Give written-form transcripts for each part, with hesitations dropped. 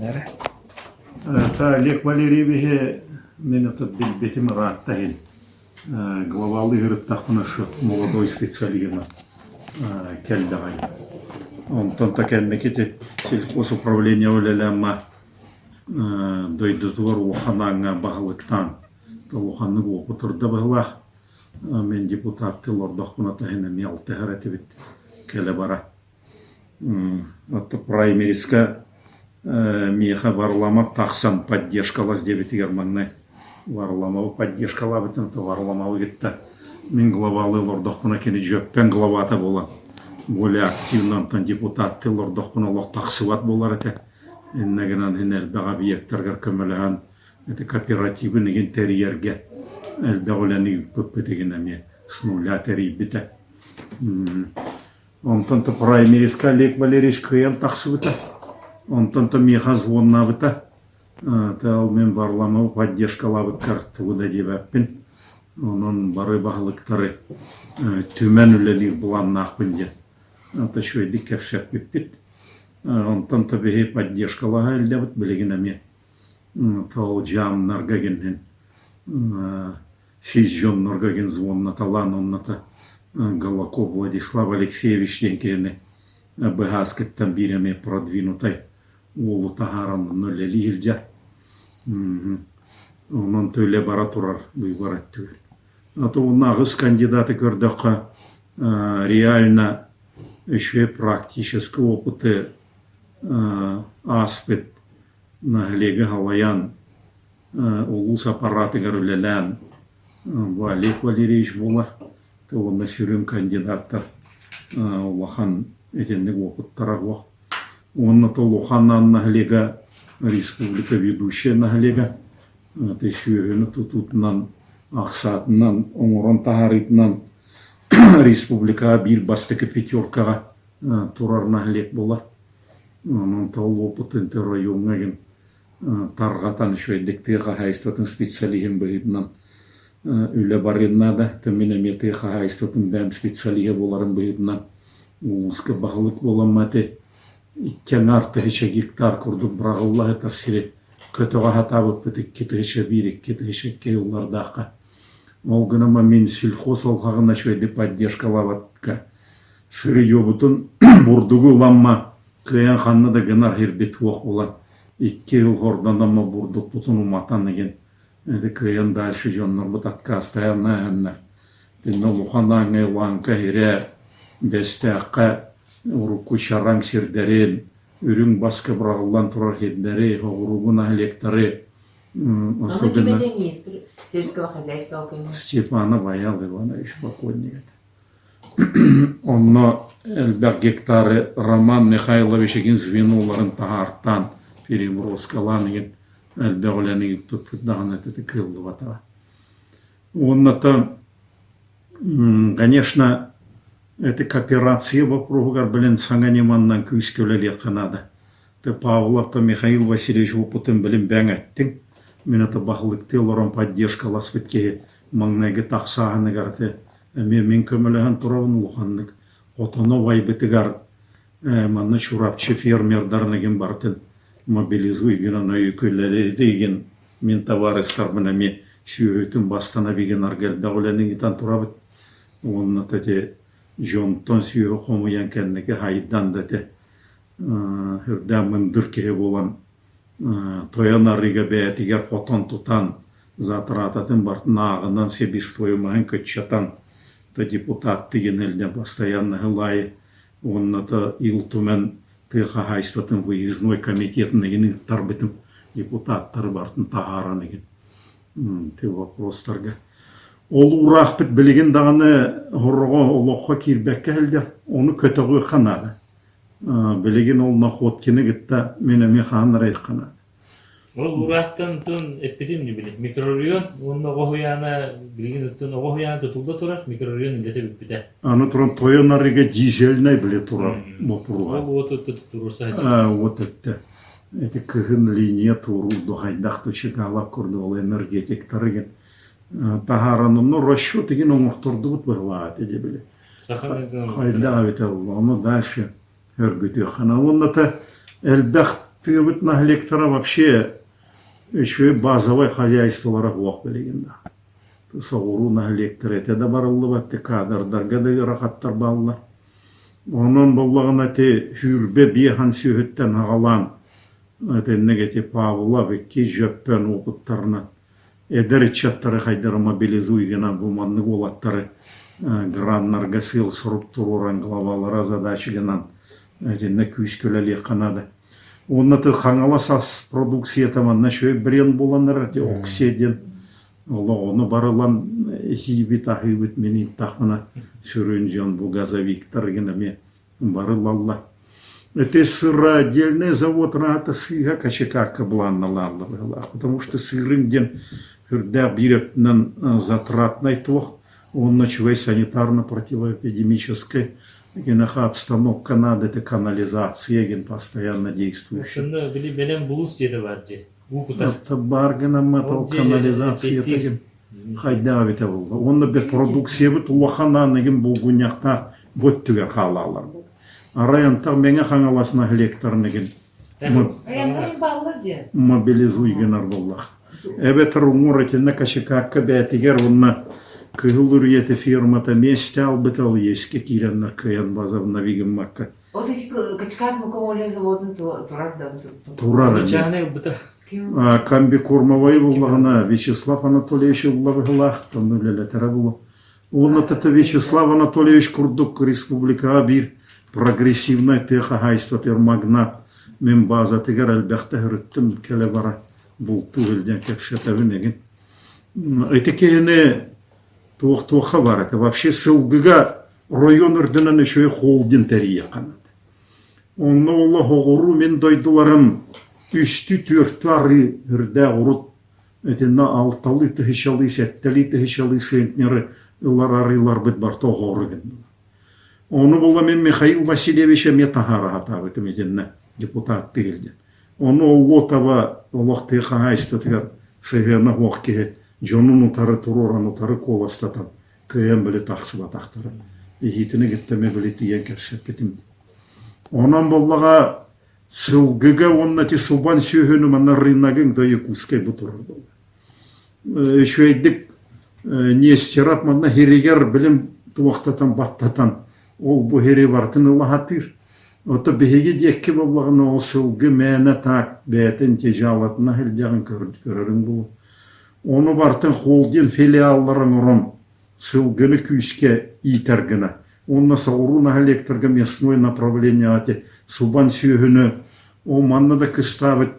Та Олег Валерьевич мен это бетим раттахин. Главалы говорит, так у нас молодой специалист кельдагай. Он там такая наките сельхозуправление улеляма дойдут вору хананга багалыктан. Талуханны опытырда баглах. Мен депутат тылордах буна тахина мелте харативит келе бара. Атты праймериска меха варлама тахсан поддержкалас дебет германны. Варламау поддержкалабытын, то варламау гитта. Мен главалы лордохпына кені жөппен главата бола. Более активнан тан депутат лордохпына лох тақсыват болар эте. Эннегенан хен әлбәға биектергер көміліған. Это кооперативы неген терьерге. Әлбәғоляны көппетеген әме с нуля терей біті. Онтан-то праймериска Олег Валерьевич кыян тақсывыта. Онтан-то меха звонна быта. Тал мен барламау поддержкалабыт картуыда дебәппін. Onun barı bağlıkları tümen üleli bulannak binde. Ata şöyle kerşek bipit. Ondan tabii поддержкалаға elde bit bilgin ame. Tal jamlarga genen. Sizjon norga gen звонна талан онната Голоков Владислав Алексеевич денкені быгаскеттен биреме продвинутай. Олу тағарам нулели илдя. Онан төйле бара турар буйбарат төйл. Аты нағыз кандидаты көрдіққа реально еще практический опыты аспет наглеге халаян улус аппараты көрілелән Олег Валерьевич бола. Оны сүрін кандидаттар улахан етенлік опыттара оқ. Оны толуханнан наглеге республика ведущая наглеге. Это сүйені тұтутынан, ақсатынан, оңырын тағаритынан республикаға бір бастықы пятеркаға тұрар нәғлек болар. Оның тал опытын районға тарғатан шөйдікті қағайыстатын специалиген бұйдынан үлі барынна да, тәменеметі қағайыстатын бәм специалиге боларын бұйдынан ұлысқы бағылық боламаты 2 арты 3 гектар күрдік бірағылығы тарсирет. Көтіға хатабыт бітік кетігіше бірік, кетігіше кейулардаққа. Ол гынама мен сельхоз алғағына шөйді поддержкалаватқа. Сыры йобытын бұрдығы ламма күйен қанны да гынар хербет оқ болан. 2 ел ғорданама бұрдық бұтын ұматан еген. Әді күйен дальше жоннар бұт атқа астаянна әннар. Дінна лұхана аңай лаңқа хере бәсті аққа ұрыққы шараң сердерен. Үрің басқа бірағылдан тұрар хеддері, ғұруғын әлектары. Особенно министр сельского хозяйства Алкемия. Степанов Аял Иванович покойник. Онно әлбәқ гектары Роман Михайлович еген звенуларын тағарттан переброскалан еген әлбәқ олән еген тұтпыддаған әтеті кылды батаға. Онно-то, конечно, это кооперация вопрогар, блин, санганиманнан күйскөлеле қанады. Ты Павлов-то Михаил Васильевич опытын білім бәң әттің. Мен это бағылықты оларан поддержкалас біткеге маңнайғы тақсағыны қарты. Мен көміліған тұрауын ұлғанлық. Отыны вай бітігар манны шурапчы фермердарныген бартын мобилизуйгенан өйкөлелі деген мен товарыстар бұна мен сүйетін бастана беген аргелді оләнің етан тұра біт. Онына тәте Жонтон сүйі қомыян кәннеге хайдан дәті үрдән мұндыр кеге болан тоян арыға бәйтігер қотан тұтан затырататын бартын ағынан себестойы мағын көтшатан та депутат деген әлден постоянно ғылайы онына та илтумен тыға хайстатын выездной комитетін егенің тарбытым депутаттар бартын тағаран еген те вопростарға. Ол ұрақ біт білген дағаны ғұрға олыққа кербәкке әлдер, оны көтіғі қанады. Білген олына қоткені гітті менеме қаныр айтқанады. Ол ұрақтан түн әппетім не біле? Микрорайон, оны ғоғияна білген түн ғоғияна тұтылда тұрар, микрорайон үлдеті бітпіті. Аны тұрын тойынарыға дизельнай біле тұрар бұпыруға. Ол өті тұрырса әді. От әтті. Әті күхін линия тұрылды ғайдақты шықалап көрді ол энергетиктары ген. Тахаранымны расчет деген оңықтырды бұт бұғылады еді біле. Қайда әбет оны дальше өргіті қана. Оны та әлбәқ ты вот на лектора вообще еще базовое хозяйство рабов билигинда. Соғыру на лектор это да барылды батты кадрдарга да рахаттар баллар. Onun боллагына те хүрбе бихан сүйөттен агалан теннеге Павла векки жөппен опыттарына эдер чаттары хайдары мобилизуйгена буманны олаттары граннарга сыл сұрып тұруран главалара задачыгенан тенне күшкөлеле канады. Оннаты хаңаласас продукция таманна шөй брен боланыр те окседен оны барылан хибит ахибит мени тахмана сүрүнжон бу газовиктар генеме барылалла. Это сыра отдельный завод рата сыга качекака бланналалла, потому что сырым когда биретнан затратный тох, он ночевой санитарно-противоэпидемической генаха обстановка надо, это канализация ген постоянно действующая. Шunda bili belen bulus dedi vardı. Это баргана матал канализация деген хайда бите булды. Онда бе продукция бит улахана деген булгунякта боттуга халалар. Районтар меңе хаңаласына лектор деген мобилизуйгенар боллах. Эбетер умур этинне кашикакка бетигер онна кыгылурьете фирмата месте албытал есть киреннер кыян базар навигем макка. Вот эти качкат мукомоле заводын турарда. Турар. Камби Курмовой буллагына Вячеслав Анатольевич буллагылах тоннулеле тарабулу. Он это Вячеслав Анатольевич Курдук республика бир прогрессивная техахайство термагнат мен база тегер албахта хөрттüm келе бара булту элден кепшетавинеген. Этекене тух бар это вообще сылгыга район үрдүнөн еще холдин терия канат. Онны улы хоғыру мен дойдуларым үсті төрттары үрді ұрыт әтінна алталы түхішалы, сәтталі түхішалы сентнері ұлар арылар бұд бар тоғыры генді. Оны бұлла мен Михаил Васильевича метахара атабы түмеденне депутат тегілден. Оны олы таба олақты қағайстатығар сәйгені оқке жонын ұтары тұроран ұтары коластатан көйен білі тақсы батақтары. Егетіні кеттеме білі тиен кәпсет бетім. Онан боллаға сылгыга онна те субан сүйhөнү мана рынагийн да якускай бутуру болду. Шөйдик не стирап мана херегер билим туактатан баттатан ол бу хере бартын лахатыр. Ото беге декке боллагына ол сылгы мәне так бетен тежалатына хилдягын көрөрүң бул. Оны бартын холдин филиалларын урон сылгыны күшке итергена. Он соғыру на электрге местное направление ати субан сүйhөнү о маннада кыставыт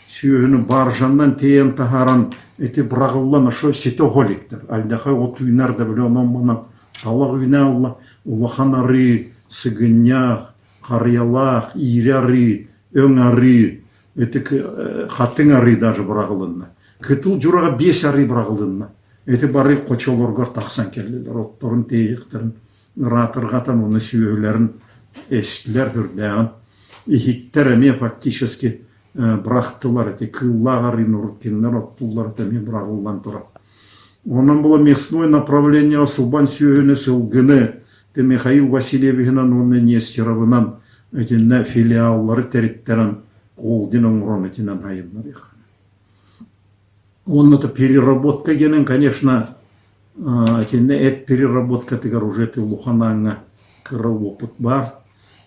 сүйhөнү баржандан тейен тахаран эти брагыллан ошо сите холиктер. Альдаха от уйнар да биле онан манан талак уйналла улаханары сыгыннях карьялах иряры өңары эти хаттыңары даже брагылынна. Кытыл журага 5 ары брагылынна. Эти бары кочолоргор таксан келдилер. Отторун тейиктерин ратыргатан оны сүйөлөрүн эстилер хүрдәгән. Ихиктереме фактически брахтылар эти кыллагарын уркиннер оттулар теме брагылдан тура. Онан була местное направление субан сүйөнө сылгыны те Михаил Васильевичнан оны Нестеровынан эти филиаллары териттерен колдин оңрон этинен айыннар. Он-то переработка генен, конечно, эт переработка тегар уже ты лухананга кырыл опыт бар.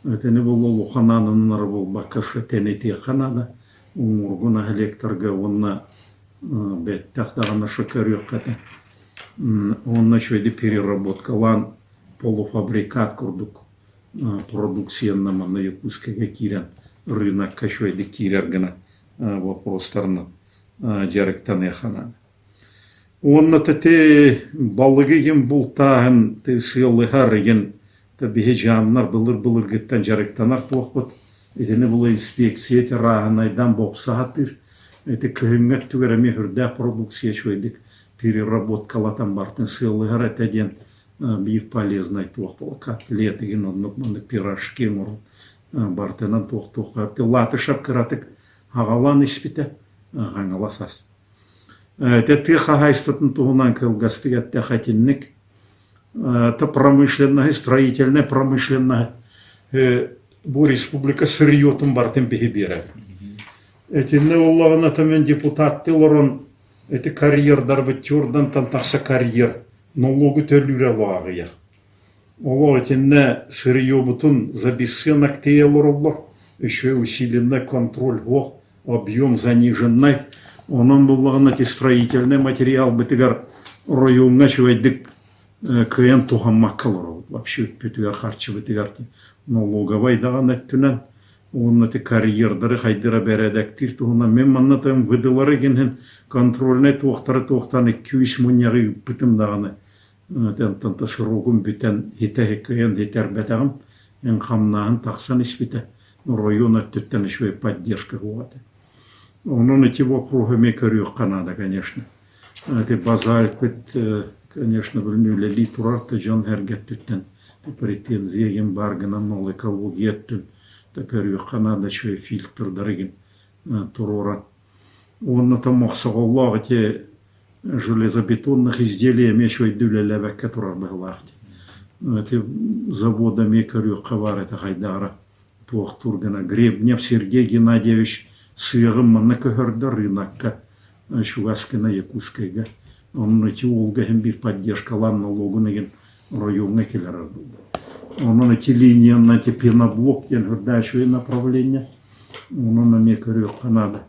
Это не было лухананын нарбол бакашы тенети ханада. Умургуна электрга онна беттахтагана шакарёкката. Онна шойди переработка лан полуфабрикат курдук продукциянна на якускага кирен рынок кашойди кирергана вопростарна директане ханада. Онната те балыгыгин бултагын те сыйлыгарыгин те бихежамнар былыр геттен жарыктанар тоқпыт. Этене була инспекция те рағанайдан бопсаатыр. Эте кыһыҥҥат түгәрәме хүрдә продукция шойдик переработкалатан бартын сыйлыгар этеден бир полезный тоқ бол. Котлетыгин оннук пирожки мурун бартынан тоқ. Те латышап кыратык агалан испите аңаласас. Те техахайстатын тугунан кылгастыга техатинник те промышленная, строительная, промышленная бу республика сырьетун бартын бехибера. Этинне Аллахына тамен депутаттыларын эти карьердар битюрдан тантакса карьер налогы төлүрө лагыя. Ола этинне сырьё бутун за бесценок тейлороллар, еще усиленный контроль вох, объем заниженный. Онан буллагына ки строительный материал битигар районга чуйдык кыян тухаммаккалар. Вообще петуяр харчы битигар налоговай даган аттунан. Он эти карьердары хайдыра бәредәктир туһуна мен маннатым выдылары генен контрольне туохтаны 200 муньягы битим даганы тантанта сырогум битен хитехекен хитәрбәтәгым ен хамнаһын тахсан испите район аттеттен швей поддержка гуаты. Он эти вопросы ме көрү Канада, конечно. Эти базальт бит, конечно, белмүле литурарты жан хәргәттен претензия ген баргына нол экологияттен Такая Канада еще фильтр дорогим турора. Он там махсагаллах те железобетонных изделий мешай дюлелеве, которые бахлахти. Эти завода мекарю кавар это хайдара. Тух тургана Гребнев Сергей Геннадьевич сыгым манна көхөрдө рынокка Шугаскина Якутскайга. Он эти Олга хембир поддержка лан налогунеген районга келер был. Он на эти линии, на эти пеноблок, дальше направление. Он на мекарю Канада.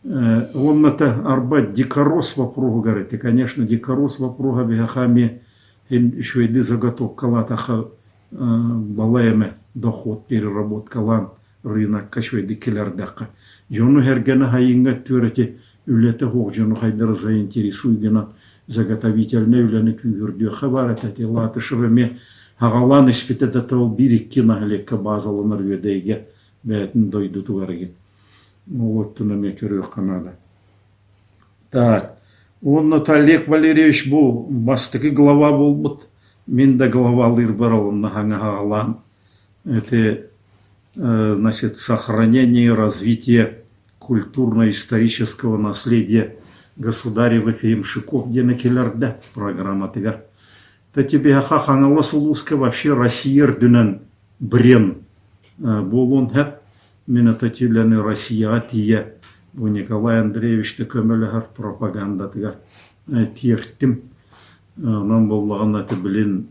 Он это арбат дикорос вопрога говорит. И, конечно, дикорос вопрога бихахами еще и заготовка латаха балаяме доход переработка лан рынок кашвейди келердака. Жону хергена хаинга түрете үлете хок жону хайдар заинтересуйгена заготовительный үлені күйгірдеу хабар этати латы шырыме Хагалан испитет это бирикки нахлекка базаланыр ведейге бәтін дойду тугарыген. Вот туна мекерю Канада. Так, он Олег Валерьевич был бастыки глава болбут. Мен да глава алыр баралым нахаңа хагалан. Это, значит, сохранение и развитие культурно-исторического наследия государевых имшиков, где на келерда программа тыгар. То тебе хахангала сулуска вообще Россия дүнен брен болон хэп мен это тюлены Россия тие у Николай Андреевич те көмөлөһөр пропаганда тыгар тиертим нам боллаган это билин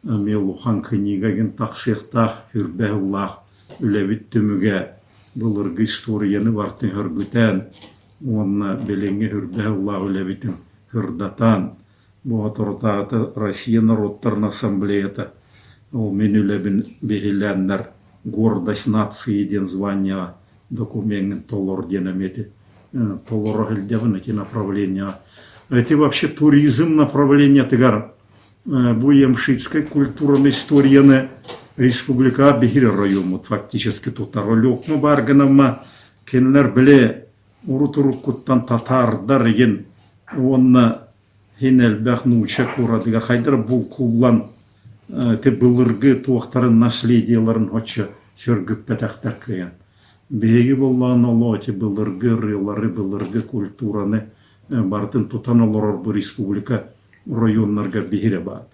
мелухан книгаген таксыктах хүрбәуллах үлебиттүмүгө булыргы историяны бартын хөргүтен онна белеңге хүрбәуллах үлебитин хүрдатан Буатортата Россия народтарна ассамблеята ол менүлебин бехиляннар гордость нации ден звания документин толор денемети толор хилдевин эти направления. Эти вообще туризм направления тыгар буемшитской культурной историяны республика бехир район фактически тут ролёк ну барганама кенлер биле урутуруккуттан татардар еген онна Хинел бахнуча курадыга хайдар бул куллан те былыргы туактарын наследияларын хоча сөргүп петактар кыян. Беги боллан оло те былыргы рылары былыргы культураны бартын тутан олор бу республика районнарга бихире бат.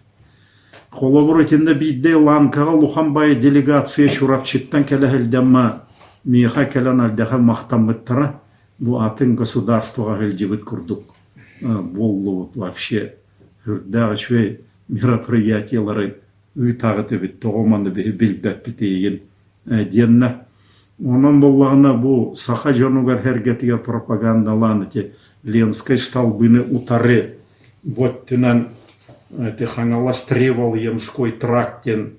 Холобур этинде бидде ланкага Луханбай делегация шурапчыттан келехилдемма миха келен алдаха мактамыттара бу атын государствога хилжибит курдук. Боллу вообще хүрдәгәчве мероприятиялары үтәгәте бит тогоманды билбәп битеген денне. Онан боллагына бу саха жонугар хәргәтигә пропагандаланы те Ленской столбыны утары боттынан те хангалас требовал Ямской трактен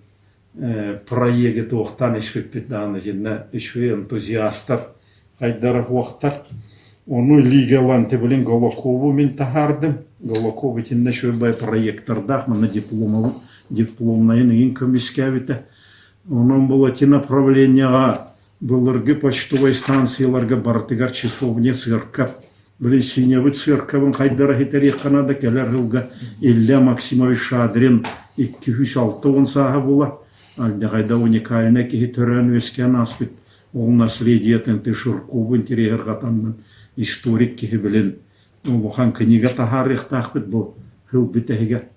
проеге тохтан испепитаны денне ишве энтузиастар хайдар вактар Onu ligalan te bilin Golokov'u min tahardım. Golokov içinde şöyle bir proyektörde ama дипломнайын ин комиссия Onun bu эти направления былыргы почтовой станцияларга бартыгар часовня церковь. Біле синевы церковын хайдара хитери Канада келер жылга Илья Максимович Шадрин 206 саха була. Алда хайда уникальный кихитерен өскен аспит. Ол наследие тенте Шурковын терегер гатаннан историк кихи билен. Улухан книга тахарих тахбит бу хыл битеге.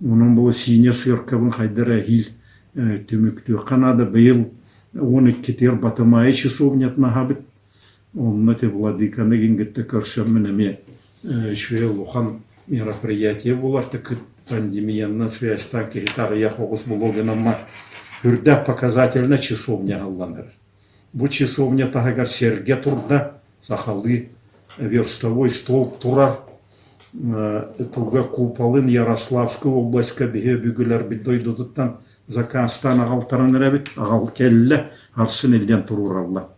Onun bu сине церковын хайдара хил түмүктүү Канада быйыл 12 батымай часовнят нахабит. Он те владыканы гингетте көрсөм менеме шве лухан мероприятие булар так пандемияның связьтан китагы я хогус блогын амма үрдә показательна часовня алланыр. Бу часовня тагар серге турда сахалы верстовой столб турар. Туга куполын Ярославская областька биге бүгүлөр бидойдудуттан Заказстан агалтарын рәбит агал келле арсын элден туруралла.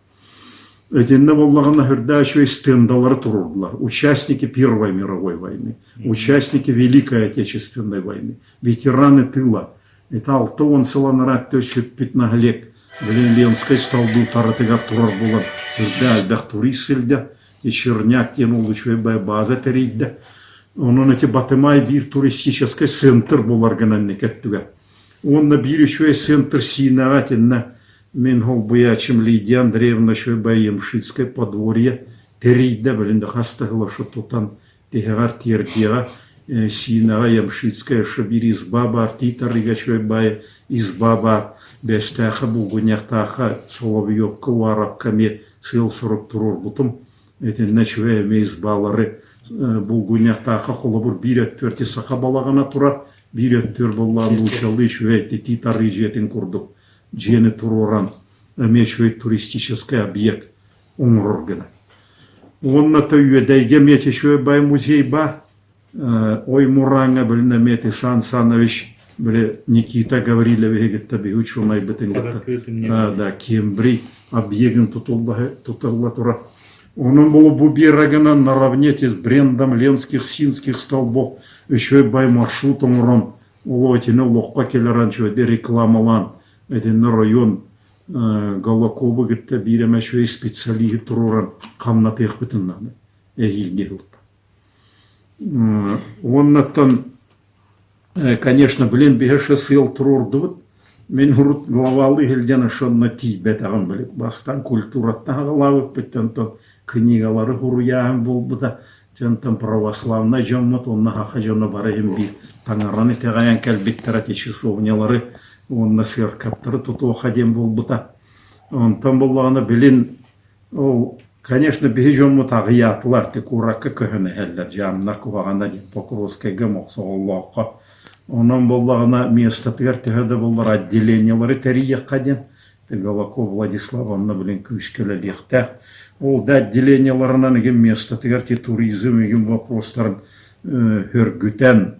Этинне боллагана хүрдә шо стендалары турурдылар. Участники Первой мировой войны, участники Великой Отечественной войны, ветераны тыла. Это 6 сыланара төшүп питнаглек билен Ленской столбы таратыгар турар булар. Хүрдә албак турист элде, Черняк тен улучвай база теридде. Onun эти Батымай бир туристический центр булар гынан кеттүгә. Он бир шо центр синагатинна мен хол буячым Лидия Андреевна шо Ямшитское подворье теридде билен хастагыла шо тутан тегар тердега синага Ямшитская шо бир изба бар титарыга шо бай изба бар бештаха бугуняктаха Соловьевка арабкаме сыл сорок турор бутум этинне шо избалары булгуняктаха холобур биреттөрти саха балагана турар биреттөр боллан учалы шуэти титары жетин курдук жени туроран мечуй туристический объект умроргана. Онна тойдайге мете шуэ бай музей ба ой муранга билне мете Сан Санович биле Никита Гаврилович гетта биучунай битин да Кембри объектин тутулла тура. Он был бубирагана наравне с брендом ленских синских столбов. Еще и бай маршрутом урон. Улотина лохка келеранчо де рекламалан. Это на район Галакова где-то бирем еще и специалисты туруран. Камнаты их бытыннаны. Эгильгилт. Он натан, конечно, блин, бегеше сил турурдут. Мен хурут главалы гильдена шон на Тибет аган билик. Бастан культуратна главы быттантан. Книгалары хуруяһын булбута жантан православный жоммут онна хахажона барайым би таңараны тегаян кәлбиттәрәт часовнялары онна сыркаптары туту хадем булбута онтан буллаганы билин ол конечно би жоммут агыятлар те куракка көһөнө хәлләр жаннар кугаганда дип Покровская гамокса Аллаһка онан буллагына место тәртәһәдә буллар отделениялары тәрия каден Галаков Владиславовна билин күшкеле лехтә ол да отделенияларынан еген место тегерти туризм еген вопростарын хөргүтен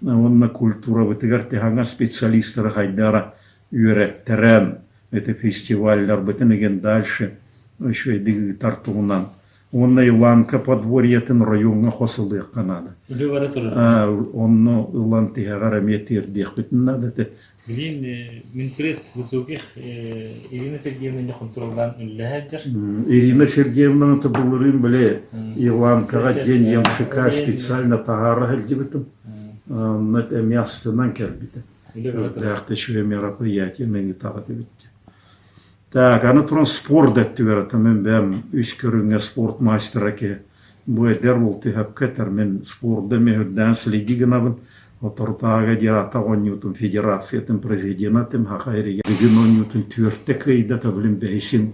онна культура бетегерти ханга специалисттары хайдара үйрәттерен это фестивальлар бетен еген дальше еще и тартуынан онна Иланка подворьетен районга хосылы канада онно Илан тегара метер дих бетен надо Блин, من بريت высоких Ирина Сергеевна не контролдан үлләһәҗер. Ирина Сергеевна это булырын беле Иланкага день ямшика специально тагара хәлдибетем. На это местынан кәлбите. Дәхтә шуе мероприятие мен тагы дибетте. Так, аны транспорт дәттүгәр мен бәм үз көрүнгә спорт мастераке. Бу эдер бул тиһәп кәтер мен спортда меһдән следигенабын. Отортага дирата оннютун федерациятын президентым хахайриге гыноннютун түртекейда таблим бейсин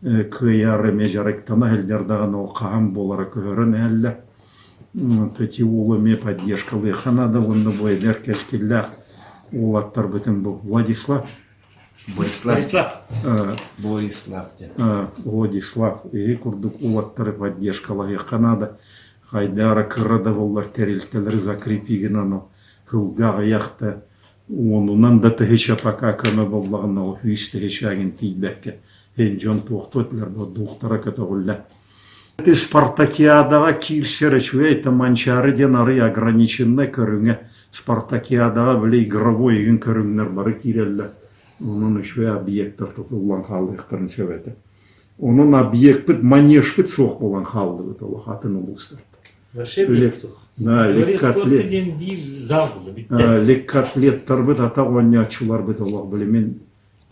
кыяры межаректана хелдердаган ол каам болара көрөн элле тати улы ме поддержкалы ханада онда бойдер кескиллах улаттар битен бу Владислав и курдук улаттары поддержкалы ханада хайдара кырада боллар терилтелер закрепиген аны Хылгага яхта онунан да тегеча пока кана боллагына хүсте хешаген тибекке эн жон тохтотлар бу духтара катагулла ты спартакиадага кирсере чуйта манчары денары ограниченный көрүнгө спартакиадага биле игровой ген көрүнгөр бары кирелле онун үчү объекттер тотулган халыктарын себети онун объект бит манеж бит сох болгон халды бит ол хатын улустар Вообще блесух. Да, леккатлеттар бит ата ойнячылар бит Аллах биле мен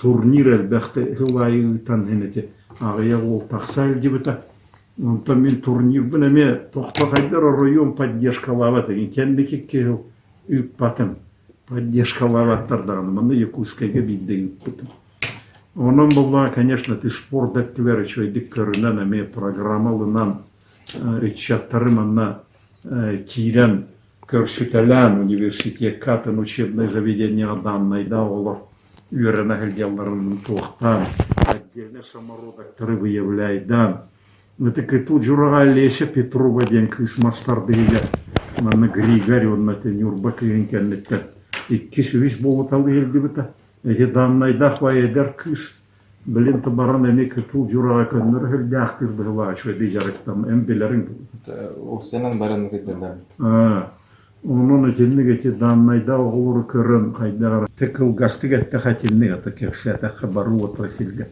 турнир әлбәхте хылай таннете агыя ол таксал дибета онтан мен турнир белеме тохта хайдар район поддержкалава деген кендики кел үп патым поддержкалаваттардан мында Якутскайга биддеген кутым Onun була, конечно, ты спорт әттілер чөйдік көрінен әме программалынан итчаттарыманна кирен көрсүтелен университеттен учебное заведение данныйда олар үйренә хелгелларын туқтан отдельно самородактары выявляйдан. Это тут журага Леся Петрова ден кыз мастардыгы мана Григорьевна тенюрба кенкеннетте. Икки сөйс болуталы елді біті. Эти данныйда хвайедер кыз Блин, табаран эмек тул журага көннөр хелдях кырдыгыла шөйді жарықтам эмбелерин. Оксенан барын кеттелер. Onun ötенлігі данныйда оғылыр көрін қайдағар. Текіл гастық әтті қатенлігі әті кепші әті қабару отыр сілгі.